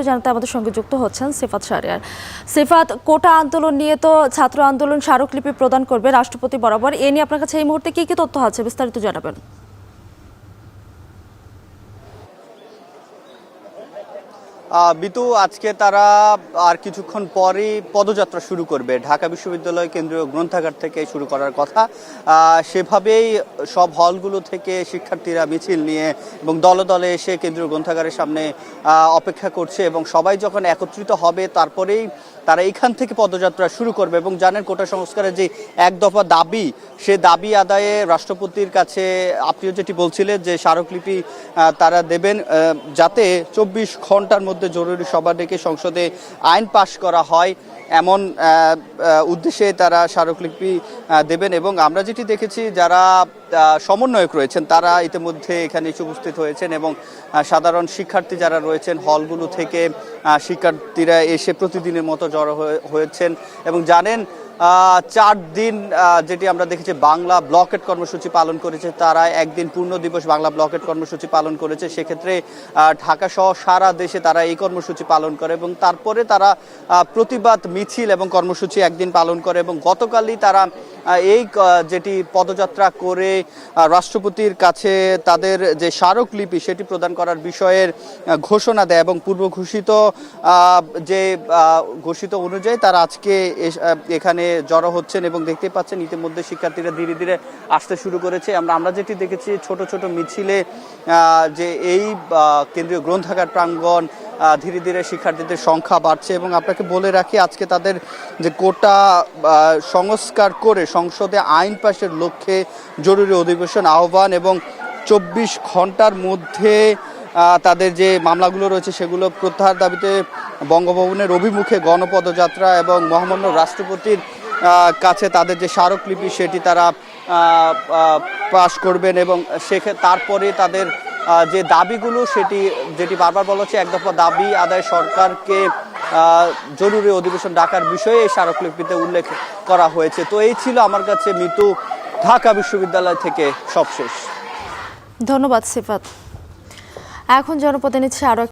জানাতে আমাদের সঙ্গে যুক্ত হচ্ছেন সিফাত শাহরিয়ার। সিফাত, কোটা আন্দোলন নিয়ে তো ছাত্র আন্দোলন স্মারকলিপি প্রদান করবে রাষ্ট্রপতি বরাবর, এ নিয়ে আপনার কাছে এই মুহূর্তে কি কি তথ্য আছে বিস্তারিত জানাবেন। বিতু, আজকে তারা আর কিছুক্ষণ পরেই পদযাত্রা শুরু করবে। ঢাকা বিশ্ববিদ্যালয় কেন্দ্রীয় গ্রন্থাগার থেকে শুরু করার কথা। সেভাবেই সব হলগুলো থেকে শিক্ষার্থীরা মিছিল নিয়ে এবং দলে দলে এসে কেন্দ্রীয় গ্রন্থাগারের সামনে অপেক্ষা করছে এবং সবাই যখন একত্রিত হবে তারপরেই তারা এখান থেকে পদযাত্রা শুরু করবে। এবং জানেন, কোটা সংস্কারের যে এক দফা দাবি, সে দাবি আদায়ে রাষ্ট্রপতির কাছে আপনিও যেটি বলছিলেন যে স্মারকলিপি তারা দেবেন, যাতে 24 ঘন্টার মধ্যে জরুরি সভা ডেকে সংসদে আইন পাশ করা হয়, এমন উদ্দেশ্যে তারা স্মারকলিপি দেবেন। এবং আমরা যেটি দেখেছি, যারা সমন্বয়ক রয়েছেন তারা ইতিমধ্যে এখানে এসে উপস্থিত হয়েছেন এবং সাধারণ শিক্ষার্থী যারা রয়েছেন হলগুলো থেকে শিক্ষার্থীরা এসে প্রতিদিনের মতো জড়ো হয়েছেন। এবং জানেন, 4 দিন যেটি আমরা দেখেছি বাংলা ব্লকেট কর্মসূচি পালন করেছে, তারা একদিন পূর্ণ দিবস বাংলা ব্লকেট কর্মসূচি পালন করেছে। সেক্ষেত্রে ঢাকা সহ সারা দেশে তারা এই কর্মসূচি পালন করে এবং তারপরে তারা প্রতিবাদ মিছিল এবং কর্মসূচি একদিন পালন করে। এবং গতকালই তারা এই যেটি পদযাত্রা করে রাষ্ট্রপতির কাছে তাদের যে স্মারকলিপি সেটি প্রদান করার বিষয়ের ঘোষণা দেয় এবং পূর্ব ঘোষিত যে ঘোষিত অনুযায়ী তারা আজকে এখানে জড়ো হচ্ছেন। এবং দেখতে পাচ্ছেন ইতিমধ্যে শিক্ষার্থীরা ধীরে ধীরে আসতে শুরু করেছে। আমরা যেটি দেখেছি ছোট ছোট মিছিলে যে এই কেন্দ্রীয় গ্রন্থাগার প্রাঙ্গণ ধীরে ধীরে শিক্ষার্থীদের সংখ্যা বাড়ছে। এবং আপনাকে বলে রাখি, আজকে তাদের যে কোটা সংস্কার করে সংসদে আইন পাশের লক্ষ্যে জরুরি অধিবেশন আহ্বান এবং 24 ঘন্টার মধ্যে তাদের যে মামলাগুলো রয়েছে সেগুলো প্রত্যাহার দাবিতে বঙ্গভবনের অভিমুখে গণপদযাত্রা এবং মহামান্য রাষ্ট্রপতির কাছে তাদের যে স্মারকলিপি সেটি তারা পাশ করবেন। এবং তারপরে তাদের যে দাবিগুলো যেটি বারবার বলা হচ্ছে এক দফা দাবি আদায় সরকারকে জরুরি অধিবেশন ডাকার বিষয়ে এই স্মারকলিপিতে উল্লেখ করা হয়েছে। তো এই ছিল আমার কাছে মিতু ঢাকা বিশ্ববিদ্যালয় থেকে সবশেষ। ধন্যবাদ সিফাত। এখন জনপদে নিচ্ছে আরো